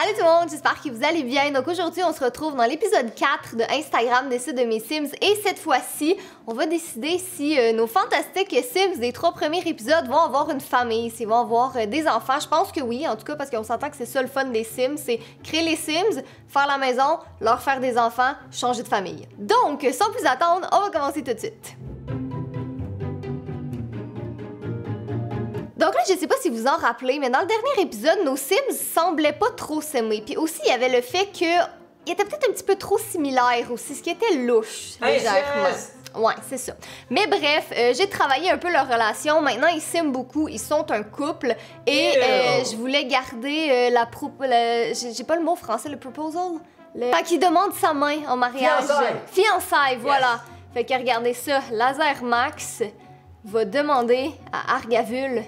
Allô tout le monde, j'espère que vous allez bien. Donc aujourd'hui, on se retrouve dans l'épisode 4 de Instagram Décide de mes Sims. Et cette fois-ci, on va décider si nos fantastiques Sims des 3 premiers épisodes vont avoir une famille, s'ils vont avoir des enfants. Je pense que oui, en tout cas, parce qu'on s'entend que c'est ça le fun des Sims, c'est créer les Sims, faire la maison, leur faire des enfants, changer de famille. Donc, sans plus attendre, on va commencer tout de suite. Donc là, je sais pas si vous en rappelez, mais dans le dernier épisode, nos Sims semblaient pas trop s'aimer. Puis aussi, il y avait le fait qu'ils étaient peut-être un petit peu trop similaires aussi, ce qui était louche, légèrement. Ouais, c'est ça. Mais bref, j'ai travaillé un peu leur relation. Maintenant, ils s'aiment beaucoup. Ils sont un couple. Et je voulais garder j'ai pas le mot français, le proposal? Quand il demande sa main en mariage. Fiançailles, voilà. Fait que regardez ça, Laser Max va demander à Argavul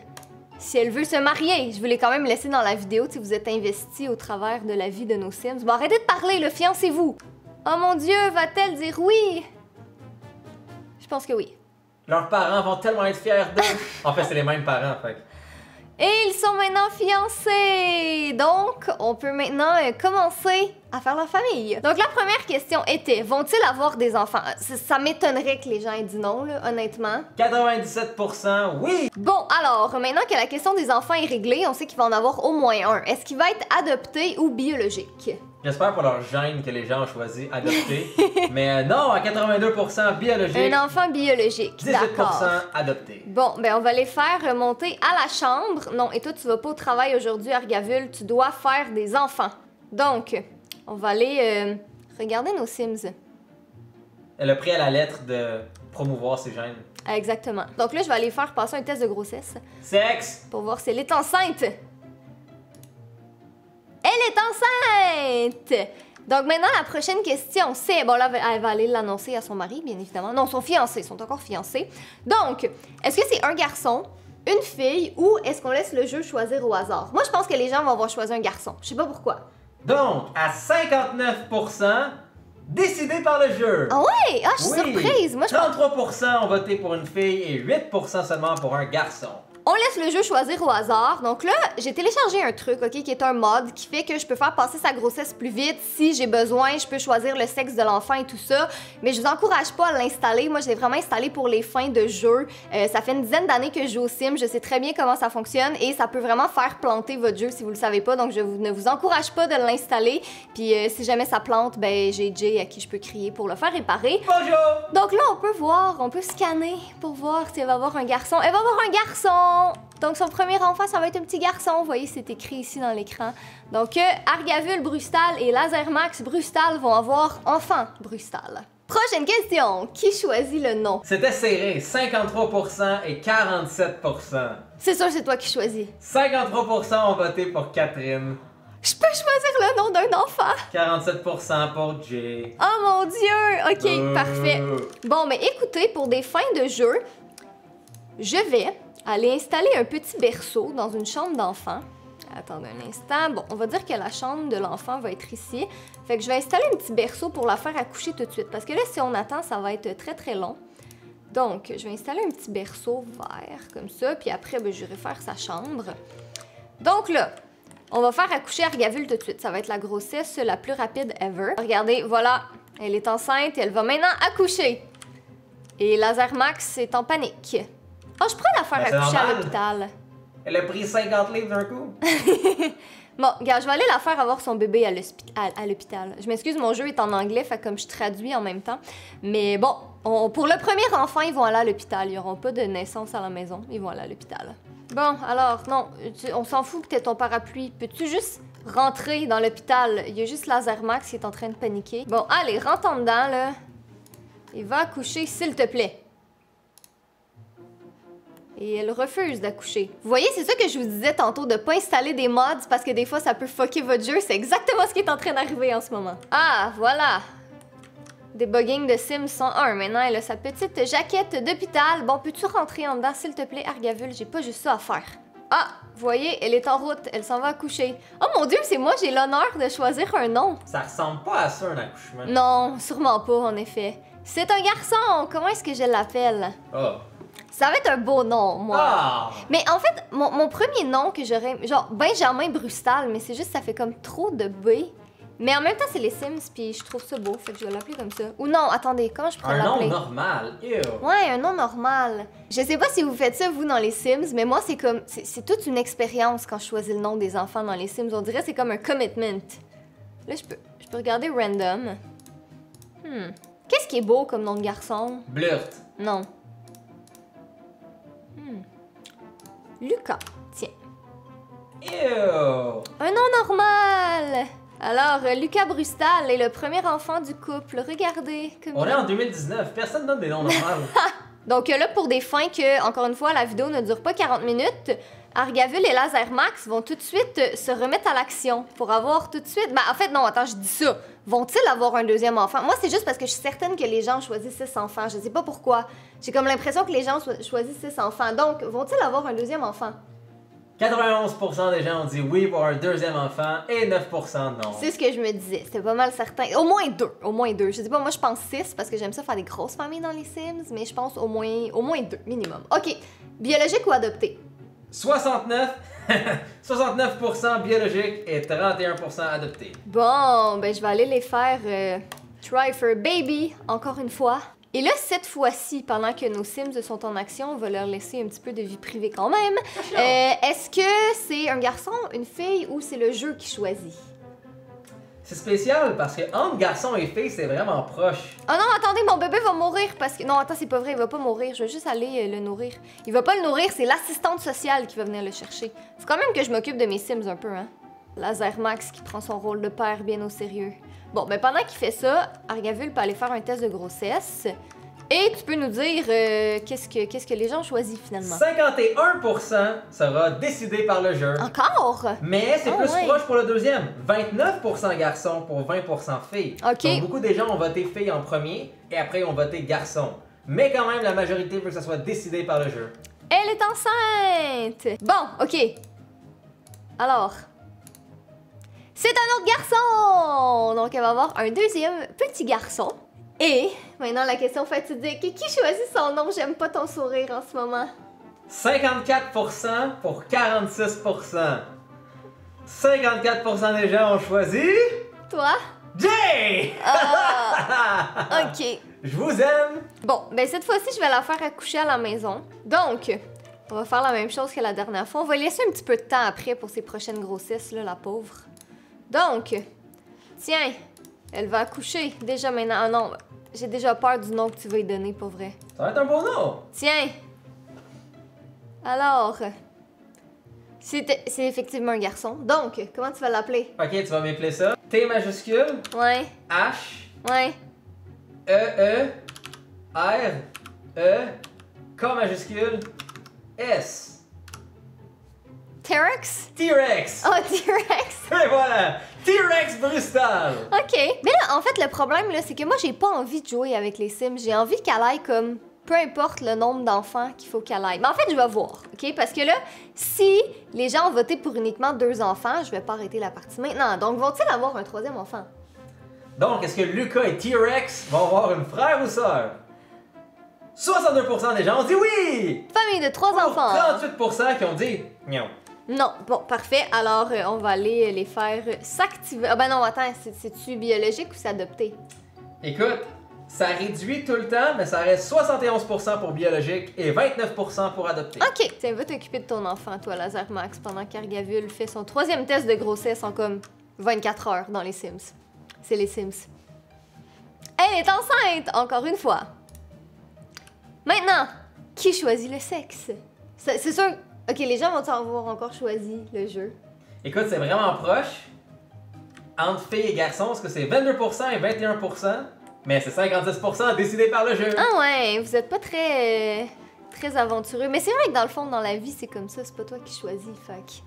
si elle veut se marier. Je voulais quand même laisser dans la vidéo si vous êtes investis au travers de la vie de nos Sims. Bon, arrêtez de parler, le fiancez-vous. Oh mon Dieu, va-t-elle dire oui? Je pense que oui. Leurs parents vont tellement être fiers d'eux. En fait, c'est les mêmes parents, fait. Et ils sont maintenant fiancés! Donc, on peut maintenant commencer à faire leur famille. Donc, la première question était, vont-ils avoir des enfants? Ça m'étonnerait que les gens aient dit non, là, honnêtement. 97% oui! Bon, alors, maintenant que la question des enfants est réglée, on sait qu'il va en avoir au moins un. Est-ce qu'il va être adopté ou biologique? J'espère pour leur gène que les gens ont choisi adopté. Mais non, à 82% biologique. Un enfant biologique, 18% adopté. Bon, ben on va les faire remonter à la chambre. Non, et toi, tu vas pas au travail aujourd'hui, Argavul. Tu dois faire des enfants. Donc, on va aller regarder nos Sims. Elle a pris à la lettre de promouvoir ses gènes. Exactement. Donc là, je vais aller faire passer un test de grossesse. Sexe! Pour voir si elle est enceinte. Elle est enceinte! Donc maintenant, la prochaine question, c'est... Bon là, elle va aller l'annoncer à son mari, bien évidemment. Non, son fiancé, ils sont encore fiancés. Donc, est-ce que c'est un garçon, une fille, ou est-ce qu'on laisse le jeu choisir au hasard? Moi, je pense que les gens vont avoir choisi un garçon. Je sais pas pourquoi. Donc, à 59%, décidé par le jeu. Ah ouais? Ah, je suis surprise! Moi, 33% ont voté pour une fille et 8% seulement pour un garçon. On laisse le jeu choisir au hasard. Donc là, j'ai téléchargé un truc, ok, qui est un mod qui fait que je peux faire passer sa grossesse plus vite. Si j'ai besoin, je peux choisir le sexe de l'enfant et tout ça. Mais je vous encourage pas à l'installer. Moi, je l'ai vraiment installé pour les fins de jeu. Ça fait une dizaine d'années que je joue au Sim. Je sais très bien comment ça fonctionne et ça peut vraiment faire planter votre jeu si vous le savez pas. Donc, ne vous encourage pas de l'installer. Puis, si jamais ça plante, ben j'ai Jay à qui je peux crier pour le faire réparer. Bonjour! Donc là, on peut voir, on peut scanner pour voir si elle va avoir un garçon. Elle va avoir un garçon! Donc, son premier enfant, ça va être un petit garçon. Vous voyez, c'est écrit ici dans l'écran. Donc, Argavul Brustal et Lasermax Brustal vont avoir enfant Brustal. Prochaine question. Qui choisit le nom? C'était serré. 53% et 47%. C'est sûr, c'est toi qui choisis. 53% ont voté pour Catherine. Je peux choisir le nom d'un enfant? 47% pour Jay. Oh mon Dieu! Ok, parfait. Bon, mais écoutez, pour des fins de jeu, je vais aller installer un petit berceau dans une chambre d'enfant. Attendez un instant. Bon, on va dire que la chambre de l'enfant va être ici. Fait que je vais installer un petit berceau pour la faire accoucher tout de suite. Parce que là, si on attend, ça va être très très long. Donc, je vais installer un petit berceau vert, comme ça. Puis après, ben, j'irai faire sa chambre. Donc là, on va faire accoucher Argavul tout de suite. Ça va être la grossesse la plus rapide ever. Regardez, voilà. Elle est enceinte et elle va maintenant accoucher. Et Lasermax est en panique. Oh, je pourrais la faire accoucher à l'hôpital. Elle a pris 50 livres d'un coup. Bon, regarde, je vais aller la faire avoir son bébé à l'hôpital. Je m'excuse, mon jeu est en anglais, fait comme je traduis en même temps. Mais bon, pour le premier enfant, ils vont aller à l'hôpital. Ils n'auront pas de naissance à la maison. Ils vont aller à l'hôpital. Bon, alors, non, on s'en fout que t'aies ton parapluie. Peux-tu juste rentrer dans l'hôpital? Il y a juste Lasermax qui est en train de paniquer. Bon, allez, rentre en dedans, là. Et va accoucher, s'il te plaît. Et elle refuse d'accoucher. Vous voyez, c'est ça que je vous disais tantôt, de pas installer des mods parce que des fois, ça peut fucker votre jeu. C'est exactement ce qui est en train d'arriver en ce moment. Ah, voilà. Debugging de Sims 101. Maintenant, elle a sa petite jaquette d'hôpital. Bon, peux-tu rentrer en dedans, s'il te plaît, Argavul? J'ai pas juste ça à faire. Ah, vous voyez, elle est en route. Elle s'en va accoucher. Oh mon Dieu, c'est moi, j'ai l'honneur de choisir un nom. Ça ressemble pas à ça, un accouchement. Non, sûrement pas, en effet. C'est un garçon. Comment est-ce que je l'appelle? Oh. Ça va être un beau nom, moi. Ah! Mais en fait, mon premier nom que j'aurais... Genre, Benjamin Brustal, mais c'est juste ça fait comme trop de B. Mais en même temps, c'est les Sims, puis je trouve ça beau, fait que je vais l'appeler comme ça. Ou non, attendez, comment je pourrais l'appeler? Un nom normal, ew! Ouais, un nom normal. Je sais pas si vous faites ça, vous, dans les Sims, mais moi, c'est comme... C'est toute une expérience quand je choisis le nom des enfants dans les Sims. On dirait que c'est comme un commitment. Là, je peux regarder random. Qu'est-ce qui est beau comme nom de garçon? Blurt. Non. Lucas, tiens. Ew! Un nom normal! Alors, Lucas Brustal est le premier enfant du couple. Regardez comme... On est en 2019, personne donne des noms normaux. Donc là, pour des fins que, encore une fois, la vidéo ne dure pas 40 minutes, Argavul et Lazermax vont tout de suite se remettre à l'action pour avoir tout de suite... Ben, en fait, non, attends, je dis ça. Vont-ils avoir un deuxième enfant? Moi, c'est juste parce que je suis certaine que les gens choisissent 6 enfants. Je sais pas pourquoi. J'ai comme l'impression que les gens choisissent 6 enfants. Donc, vont-ils avoir un deuxième enfant? 91% des gens ont dit oui pour un deuxième enfant et 9% non. C'est ce que je me disais. C'était pas mal certain. Au moins 2. Au moins 2. Je sais pas, moi, je pense 6 parce que j'aime ça faire des grosses familles dans les Sims, mais je pense au moins 2 minimum. OK. Biologique ou adopté? 69% biologique et 31% adopté. Bon, ben je vais aller les faire try for baby, encore une fois. Et là, cette fois-ci, pendant que nos Sims sont en action, on va leur laisser un petit peu de vie privée quand même. Est-ce que c'est un garçon, une fille ou c'est le jeu qui choisit? C'est spécial parce que entre garçon et fille, c'est vraiment proche. Oh non, attendez, mon bébé va mourir parce que... Non, attends, c'est pas vrai, il va pas mourir. Je vais juste aller le nourrir. Il va pas le nourrir, c'est l'assistante sociale qui va venir le chercher. Faut quand même que je m'occupe de mes Sims un peu, hein. Lazermax qui prend son rôle de père bien au sérieux. Bon, ben pendant qu'il fait ça, Argavul peut aller faire un test de grossesse. Et tu peux nous dire qu'est-ce que les gens choisissent finalement. 51% sera décidé par le jeu. Encore? Mais c'est plus proche pour le deuxième. 29% garçon pour 20% filles. OK. Donc beaucoup des gens ont voté fille en premier et après ont voté garçon. Mais quand même, la majorité veut que ça soit décidé par le jeu. Elle est enceinte! Bon, OK. Alors... C'est un autre garçon! Donc, elle va avoir un deuxième petit garçon. Et, maintenant, la question fatidique. Qui choisit son nom? J'aime pas ton sourire en ce moment. 54% pour 46%. 54% des gens ont choisi... Toi? Jay! Ah, OK. Je vous aime! Bon, ben cette fois-ci, je vais la faire accoucher à la maison. Donc, on va faire la même chose que la dernière fois. On va laisser un petit peu de temps après pour ses prochaines grossesses, là, la pauvre. Donc, tiens, elle va accoucher déjà maintenant. Ah non, j'ai déjà peur du nom que tu vas lui donner, pour vrai. Ça va être un beau nom! Tiens! Alors, c'est effectivement un garçon. Donc, comment tu vas l'appeler? Ok, tu vas m'appeler ça. T majuscule, Ouais, H, ouais. E, R, E, K majuscule, S. T-Rex? T-Rex! Oh, T-Rex! Et voilà! T-Rex Brustal! OK. Mais là, en fait, le problème, là, c'est que moi, j'ai pas envie de jouer avec les Sims. J'ai envie qu'elle aille comme... Peu importe le nombre d'enfants qu'il faut qu'elle aille. Mais en fait, je vais voir, OK? Parce que là, si les gens ont voté pour uniquement 2 enfants, je vais pas arrêter la partie maintenant. Donc, vont-ils avoir un 3e enfant? Donc, est-ce que Lucas et T-Rex vont avoir une frère ou sœur? 62% des gens ont dit oui! Famille de 3 enfants! 38% qui ont dit non. Non, bon, parfait. Alors, on va aller les faire s'activer. Ah ben non, attends, c'est-tu biologique ou c'est adopté? Écoute, ça réduit tout le temps, mais ça reste 71% pour biologique et 29% pour adopté. OK. Tiens, va t'occuper de ton enfant, toi, Lazermax, pendant qu'Argavul fait son 3e test de grossesse en comme 24 heures dans les Sims. C'est les Sims. Elle est enceinte, encore une fois. Maintenant, qui choisit le sexe? C'est sûr... OK, les gens vont avoir encore choisi le jeu. Écoute, c'est vraiment proche. Entre filles et garçons, parce que c'est 22% et 21%, mais c'est 56% décidé par le jeu. Ah ouais, vous êtes pas très aventureux. Mais c'est vrai que dans le fond, dans la vie, c'est comme ça, c'est pas toi qui choisis, fac.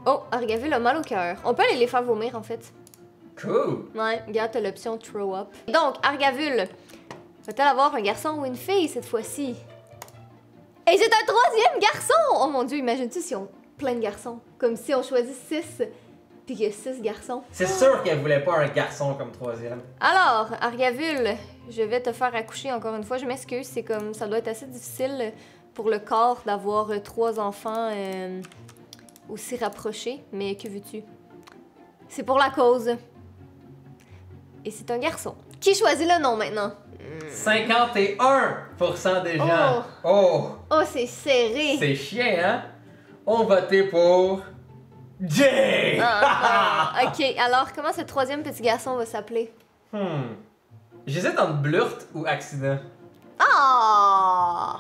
Oh, Argavul a mal au cœur. On peut aller les faire vomir, en fait. Cool! Ouais, regarde, t'as l'option throw up. Donc, Argavul, va-t-elle avoir un garçon ou une fille cette fois-ci? Et c'est un 3e garçon! Oh mon Dieu, imagine-tu si on plein de garçons? Comme si on choisit 6 Puis qu'il y a 6 garçons. C'est sûr qu'elle voulait pas un garçon comme troisième. Alors, Argavule, je vais te faire accoucher encore une fois. Je m'excuse, c'est comme ça doit être assez difficile pour le corps d'avoir 3 enfants aussi rapprochés. Mais que veux-tu? C'est pour la cause. Et c'est un garçon. Qui choisit le nom maintenant? 51% des gens. Oh! Oh, c'est serré. C'est chiant, hein? On votait pour Jay! Ok, alors comment ce troisième petit garçon va s'appeler? J'hésite entre Blurt ou Accident. Ah!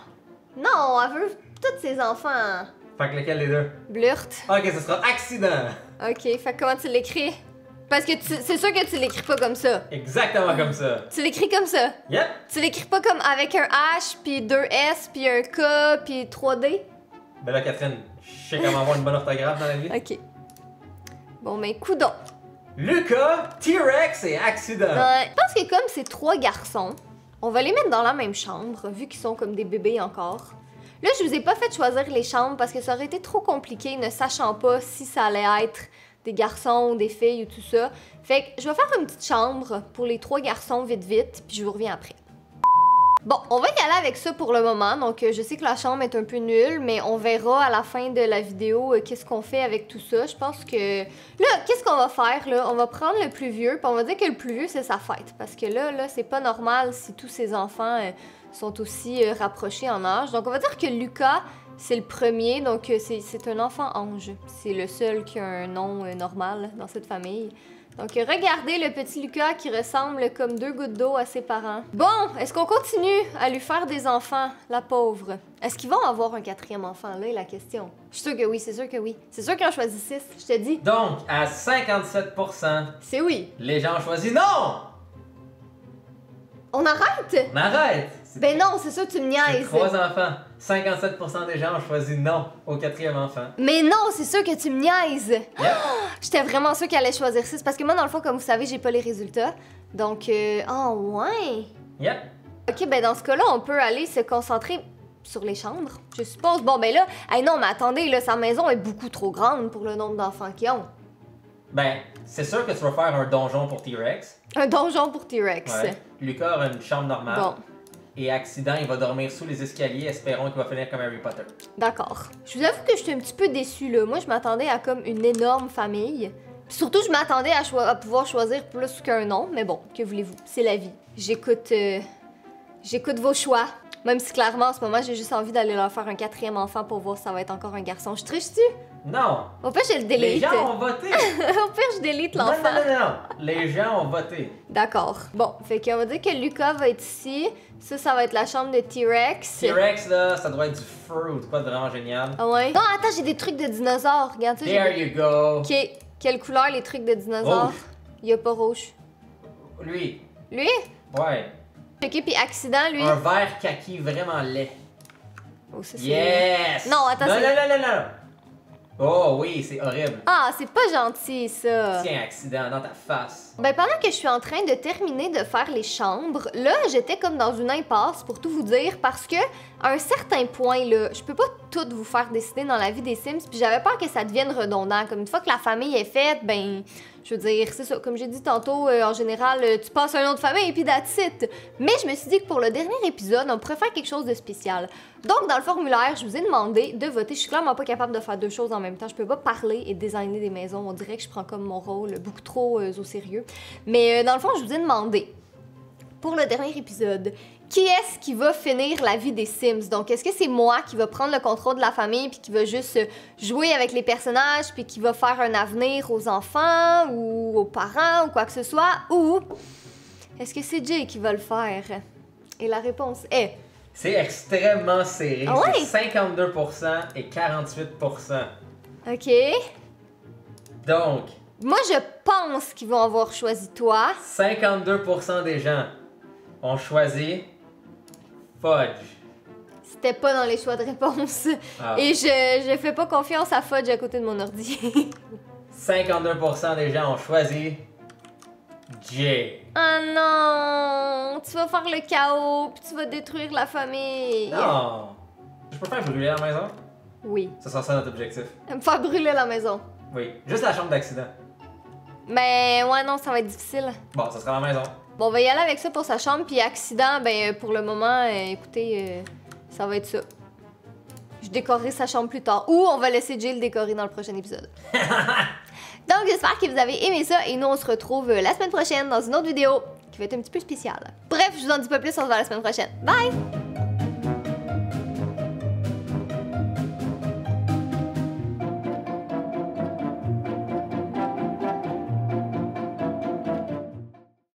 Non, elle veut tous ses enfants. Fait que lequel des deux? Blurt. Ok, ce sera Accident. Ok, fait que comment tu l'écris? Parce que c'est sûr que tu l'écris pas comme ça. Exactement comme ça. Tu l'écris comme ça. Yep. Tu l'écris pas comme avec un H, puis 2 S, puis un K, puis 3D? Ben là, Catherine, je sais comment avoir une bonne orthographe dans la vie. Ok. Bon, ben, coudonc. Lucas, T-Rex et Accident. Je pense que comme c'est 3 garçons, on va les mettre dans la même chambre, vu qu'ils sont comme des bébés encore. Là, je vous ai pas fait choisir les chambres parce que ça aurait été trop compliqué, ne sachant pas si ça allait être des garçons ou des filles ou tout ça. Fait que je vais faire une petite chambre pour les 3 garçons vite, puis je vous reviens après. Bon, on va y aller avec ça pour le moment. Donc, je sais que la chambre est un peu nulle, mais on verra à la fin de la vidéo qu'est-ce qu'on fait avec tout ça. Je pense que... Là, qu'est-ce qu'on va faire, là? On va prendre le plus vieux, puis on va dire que le plus vieux, c'est sa fête. Parce que là, c'est pas normal si tous ses enfants sont aussi rapprochés en âge. Donc, on va dire que Lucas, c'est le premier. Donc, c'est un enfant ange. C'est le seul qui a un nom normal dans cette famille. Donc, regardez le petit Lucas qui ressemble comme 2 gouttes d'eau à ses parents. Bon, est-ce qu'on continue à lui faire des enfants, la pauvre? Est-ce qu'ils vont avoir un 4e enfant, là, est la question? Je suis sûre que oui, c'est sûr que oui. C'est sûr qu'ils ont choisi 6, je te dis. Donc, à 57%, C'est oui. les gens ont choisi non! On arrête? On arrête! Ben non, c'est sûr que tu me C'est niaises. 3 enfants. 57% des gens ont choisi non au 4e enfant. Mais non, c'est sûr que tu me niaises. Yep. J'étais vraiment sûre qu'elle allait choisir 6 parce que moi, dans le fond, comme vous savez, j'ai pas les résultats. Donc, ouais. Yep. Ok, ben dans ce cas-là, on peut aller se concentrer sur les chambres, je suppose. Bon, ben là, hey, non, mais attendez, là, sa maison est beaucoup trop grande pour le nombre d'enfants qu'ils ont. Ben, c'est sûr que tu vas faire un donjon pour T-Rex. Un donjon pour T-Rex. Ouais. Lucas aura une chambre normale. Bon, Et Accident, il va dormir sous les escaliers, espérons qu'il va finir comme Harry Potter. d'accord. Je vous avoue que je suis un petit peu déçue, là. Moi, je m'attendais à comme une énorme famille. Puis surtout, je m'attendais à pouvoir choisir plus qu'un nom. Mais bon, que voulez-vous? C'est la vie. J'écoute vos choix. Même si clairement, en ce moment, j'ai juste envie d'aller leur faire un 4e enfant pour voir si ça va être encore un garçon. Je triche-tu? Non! Au pire, je le Les délite. gens ont voté! Au pire, je délite Non, l'enfant. non, non, non! Les gens ont voté. D'accord. Bon, fait qu'on va dire que Lucas va être ici. Ça va être la chambre de T-Rex. T-Rex, là, ça doit être du feu ou de quoi de vraiment génial. Ah ouais? Non, attends, j'ai des trucs de dinosaures. Regarde ça. There you go! Ok. Quelle couleur les trucs de dinosaures? Rouge. Il y a pas rouge. Lui, Lui? ouais. Ok, puis accident, lui. Un vert kaki vraiment laid. Oh, ça, c'est... Yes! Non, attends, non, c'est- non, non, non, non! Oh oui, c'est horrible. Ah, c'est pas gentil, ça. Tiens, accident dans ta face. Ben, pendant que je suis en train de terminer de faire les chambres, là, j'étais comme dans une impasse, pour tout vous dire, parce que, à un certain point, là, je peux pas tout vous faire décider dans la vie des Sims, puis j'avais peur que ça devienne redondant. Comme une fois que la famille est faite, ben, je veux dire, c'est ça, comme j'ai dit tantôt, en général, tu passes à une autre famille et puis that's it. Mais je me suis dit que pour le dernier épisode, on pourrait faire quelque chose de spécial. Donc, dans le formulaire, je vous ai demandé de voter. Je suis clairement pas capable de faire 2 choses en même temps. Je peux pas parler et designer des maisons. On dirait que je prends comme mon rôle beaucoup trop au sérieux. Mais dans le fond, je vous ai demandé, pour le dernier épisode, qui est-ce qui va finir la vie des Sims? Donc, est-ce que c'est moi qui va prendre le contrôle de la famille puis qui va juste jouer avec les personnages puis qui va faire un avenir aux enfants ou aux parents ou quoi que ce soit? Ou est-ce que c'est Jay qui va le faire? Et la réponse est... C'est extrêmement serré. Ah ouais? C'est 52% et 48%. OK. Donc, Moi, je pense qu'ils vont avoir choisi toi. 52% des gens ont choisi Fudge. C'était pas dans les choix de réponse. Ah. Et je fais pas confiance à Fudge à côté de mon ordi. 52% des gens ont choisi Jay. Ah non! Tu vas faire le chaos, puis tu vas détruire la famille. Non! Je peux faire brûler la maison? Oui. Ça sera ça notre objectif. Me faire brûler la maison. Oui. Juste la chambre d'accident. Mais ouais, non, ça va être difficile. Bon, ça sera à la maison. Bon, on va y aller avec ça pour sa chambre, puis accident, ben pour le moment, écoutez, ça va être ça. Je décorerai sa chambre plus tard. Ou on va laisser Jay le décorer dans le prochain épisode. Donc, j'espère que vous avez aimé ça, et nous, on se retrouve la semaine prochaine dans une autre vidéo qui va être un petit peu spéciale. Bref, je vous en dis pas plus, on se voit la semaine prochaine. Bye!